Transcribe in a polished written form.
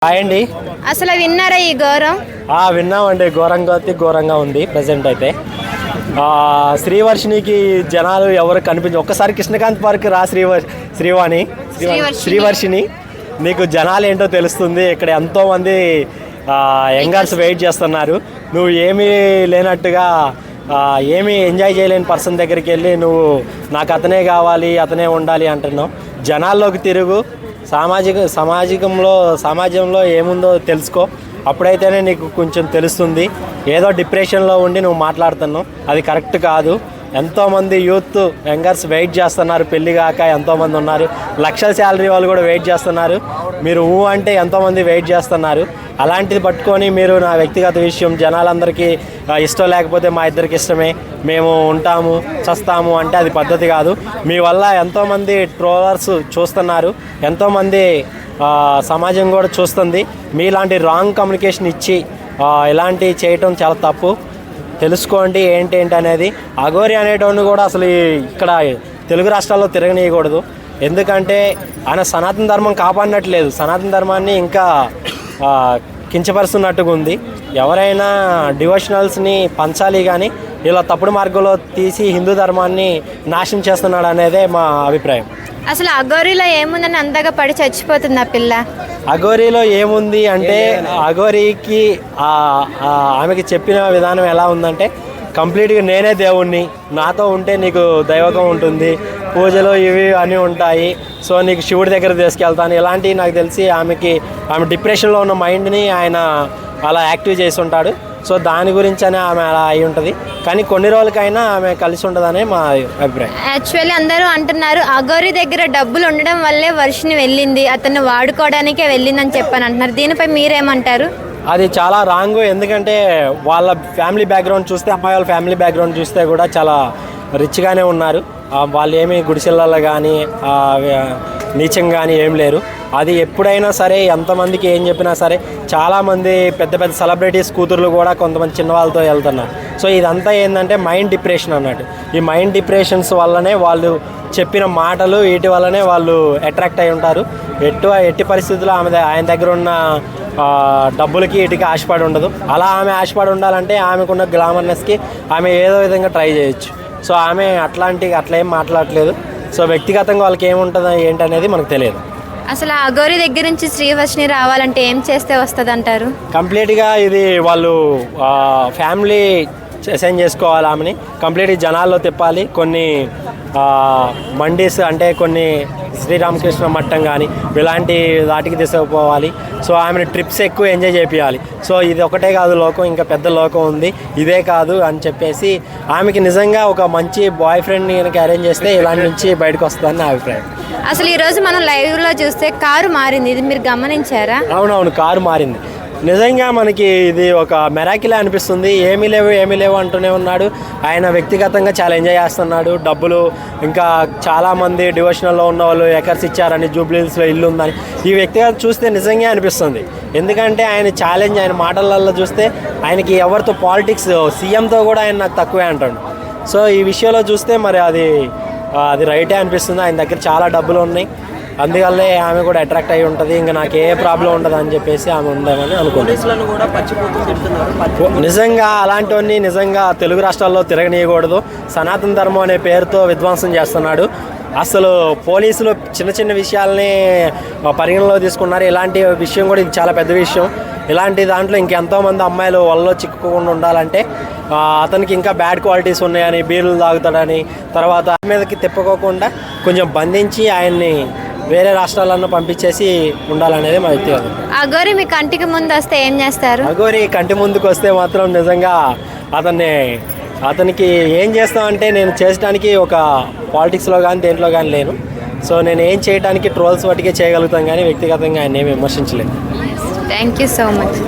Hi అండి. అసలు విన్నారా ఈ ఘోరం? విన్నామండి. ఘోరంగా ఉంది ప్రజెంట్ అయితే. శ్రీవర్షినికి జనాలు ఎవరు కనిపించు. ఒక్కసారి కృష్ణకాంత్ పార్క్ రా శ్రీవర్షిని నీకు జనాలు ఏంటో తెలుస్తుంది. ఇక్కడ ఎంతోమంది యంగర్స్ వెయిట్ చేస్తున్నారు. నువ్వు ఏమీ లేనట్టుగా ఏమీ ఎంజాయ్ చేయలేని పర్సన్ దగ్గరికి వెళ్ళి నువ్వు నాకు అతనే కావాలి అతనే ఉండాలి అంటున్నావు. జనాల్లోకి తిరుగు, సమాజంలో ఏముందో తెలుసుకో. అప్పుడైతేనే నీకు కొంచెం తెలుస్తుంది. ఏదో డిప్రెషన్లో ఉండి నువ్వు మాట్లాడుతున్నావు, అది కరెక్ట్ కాదు. ఎంతోమంది యూత్ యంగర్స్ వెయిట్ చేస్తున్నారు పెళ్ళి కాక. ఎంతోమంది ఉన్నారు, లక్షల శాలరీ వాళ్ళు కూడా వెయిట్ చేస్తున్నారు. మీరు అంటే ఎంతోమంది వెయిట్ చేస్తున్నారు. అలాంటిది పట్టుకొని మీరు నా వ్యక్తిగత విషయం జనాలందరికీ ఇష్టం లేకపోతే మా ఇద్దరికి ఇష్టమే, మేము ఉంటాము చస్తాము అంటే అది పద్ధతి కాదు. మీ వల్ల ఎంతోమంది ట్రోలర్స్ చూస్తున్నారు, ఎంతోమంది సమాజం కూడా చూస్తుంది. మీలాంటి రాంగ్ కమ్యూనికేషన్ ఇచ్చి ఇలాంటివి చేయటం చాలా తప్పు. తెలుసుకోండి ఏంటి అనేది. అఘోరి అనేటోడిని కూడా అసలు ఇక్కడ తెలుగు రాష్ట్రాల్లో తిరగనీయకూడదు. ఎందుకంటే ఆయన సనాతన ధర్మం కాపాడినట్లేదు, సనాతన ధర్మాన్ని ఇంకా కించపరుస్తున్నట్టుగా ఉంది. ఎవరైనా డివోషనల్స్ని పంచాలి, కానీ ఇలా తప్పుడు మార్గంలో తీసి హిందూ ధర్మాన్ని నాశనం చేస్తున్నాడు అనేదే మా అభిప్రాయం. అసలు అఘోరిలో ఏముందని అంతగా పడి చచ్చిపోతుంది ఆ పిల్ల? అఘోరిలో ఏముంది అంటే, అఘోరికి ఆమెకి చెప్పిన విధానం ఎలా ఉందంటే, కంప్లీట్గా నేనే దేవుణ్ణి, నాతో ఉంటే నీకు దైవకం ఉంటుంది, పూజలు ఇవి అన్నీ ఉంటాయి, సో నీకు శివుడి దగ్గర తీసుకెళ్తాను. ఇలాంటివి నాకు తెలిసి ఆమె డిప్రెషన్లో ఉన్న మైండ్ని ఆయన అలా యాక్టివ్ చేసి ఉంటాడు. సో దాని గురించి అని ఆమె అలా అయి ఉంటుంది. కానీ కొన్ని రోజులకైనా ఆమె కలిసి ఉండదనే మా అభిప్రాయం. యాక్చువల్లీ అందరూ అంటున్నారు అఘోరి దగ్గర డబ్బులు ఉండడం వల్లే వర్షిని వెళ్ళింది, అతను వాడుకోవడానికే వెళ్ళిందని చెప్పని అంటున్నారు. దీనిపై మీరేమంటారు? అది చాలా రాంగ్. ఎందుకంటే వాళ్ళ ఫ్యామిలీ బ్యాక్గ్రౌండ్ చూస్తే, అమ్మాయి వాళ్ళ ఫ్యామిలీ బ్యాక్గ్రౌండ్ చూస్తే కూడా చాలా రిచ్గానే ఉన్నారు. వాళ్ళు ఏమి గుడిసెళ్ళలో కానీ నీచంగా కానీ ఏం లేరు. అది ఎప్పుడైనా సరే ఎంతమందికి ఏం చెప్పినా సరే, చాలామంది పెద్ద పెద్ద సెలబ్రిటీస్ కూతుర్లు కూడా కొంతమంది చిన్నవాళ్ళతో వెళ్తున్నారు. సో ఇదంతా ఏంటంటే మైండ్ డిప్రెషన్ అన్నట్టు. ఈ మైండ్ డిప్రెషన్స్ వల్లనే వాళ్ళు చెప్పిన మాటలు వీటి వల్లనే వాళ్ళు అట్రాక్ట్ అయి ఉంటారు. ఎట్టి పరిస్థితుల్లో ఆయన దగ్గర ఉన్న డబ్బులకి వీటికి ఆశపడి ఉండదు. అలా ఆమె ఆశపడి ఉండాలంటే ఆమెకున్న గ్లామర్నెస్కి ఆమె ఏదో విధంగా ట్రై చేయొచ్చు. సో ఆమె అట్లా ఏం మాట్లాడట్లేదు. సో వ్యక్తిగతంగా వాళ్ళకి ఏముంటుంది ఏంటనేది మనకు తెలియదు. అసలు అఘోరి దగ్గర నుంచి శ్రీవర్షిని రావాలంటే ఏం చేస్తే వస్తుంది అంటారు? కంప్లీట్గా ఇది వాళ్ళు ఫ్యామిలీ అసైన్ చేసుకోవాలి. ఆమెని కంప్లీట్గా జనాల్లో తిప్పాలి. కొన్ని మండీస్ అంటే కొన్ని శ్రీరామకృష్ణ మట్టం కానీ ఇలాంటి వాటికి తీసుకుపోవాలి. సో ఆమెను ట్రిప్స్ ఎక్కువ ఎంజాయ్ చేయాలి. సో ఇది ఒకటే కాదు లోకం, ఇంకా పెద్ద లోకం ఉంది, ఇదే కాదు అని చెప్పేసి ఆమెకి నిజంగా ఒక మంచి బాయ్ ఫ్రెండ్ని కనుక అరేంజ్ చేస్తే ఇలాంటి నుంచి బయటకు వస్తుందని నా అభిప్రాయం. అసలు ఈరోజు మనం లైవ్లో చూస్తే కారు మారింది, ఇది మీరు గమనించారా? అవునవును, కారు మారింది. నిజంగా మనకి ఇది ఒక మెరాకిలే అనిపిస్తుంది. ఏమీ లేవు అంటూనే ఉన్నాడు. ఆయన వ్యక్తిగతంగా చాలా ఎంజాయ్ చేస్తున్నాడు. డబ్బులు ఇంకా చాలామంది డివోషనల్లో ఉన్న వాళ్ళు ఎకర్స్ ఇచ్చారని, జూబ్లీహిల్స్లో ఇల్లు ఉందని ఈ వ్యక్తిగత చూస్తే నిజంగా అనిపిస్తుంది. ఎందుకంటే ఆయన ఛాలెంజ్, ఆయన మాటలలో చూస్తే ఆయనకి ఎవరితో పాలిటిక్స్, సీఎంతో కూడా ఆయన నాకు తక్కువే అంటాడు. సో ఈ విషయంలో చూస్తే మరి అది రైటే అనిపిస్తుంది. ఆయన దగ్గర చాలా డబ్బులు ఉన్నాయి, అందువల్లే ఆమె కూడా అట్రాక్ట్ అయి ఉంటుంది. ఇంకా నాకు ఏ ప్రాబ్లం ఉండదు అని చెప్పేసి ఆమె ఉందామని అనుకుంటున్నాను. నిజంగా అలాంటివన్నీ నిజంగా తెలుగు రాష్ట్రాల్లో తిరగనీయకూడదు. సనాతన ధర్మం అనే పేరుతో విధ్వంసం చేస్తున్నాడు. అసలు పోలీసులు చిన్న విషయాల్ని పరిగణలో తీసుకున్నారు. ఇలాంటి విషయం కూడా ఇది చాలా పెద్ద విషయం. ఇలాంటి దాంట్లో ఇంకెంతోమంది అమ్మాయిలు వాళ్ళలో చిక్కుకోకుండా ఉండాలంటే అతనికి ఇంకా బ్యాడ్ క్వాలిటీస్ ఉన్నాయని, బీర్లు తాగుతాడని, తర్వాత మీదకి తిప్పుకోకుండా కొంచెం బంధించి ఆయన్ని వేరే రాష్ట్రాలను పంపించేసి ఉండాలనేది మా వ్యక్తిగతం. అఘోరి మీ కంటికి ముందు వస్తే ఏం చేస్తారు? అఘోరి కంటి ముందుకు వస్తే మాత్రం నిజంగా అతనికి ఏం చేస్తామంటే, నేను చేసడానికి ఒక పాలిటిక్స్లో కానీ దేంట్లో కానీ లేను. సో నేను ఏం చేయడానికి ట్రోల్స్ వాటికే చేయగలుగుతాం, కానీ వ్యక్తిగతంగా ఆయన ఏమి విమర్శించలేదు. Thank you so much.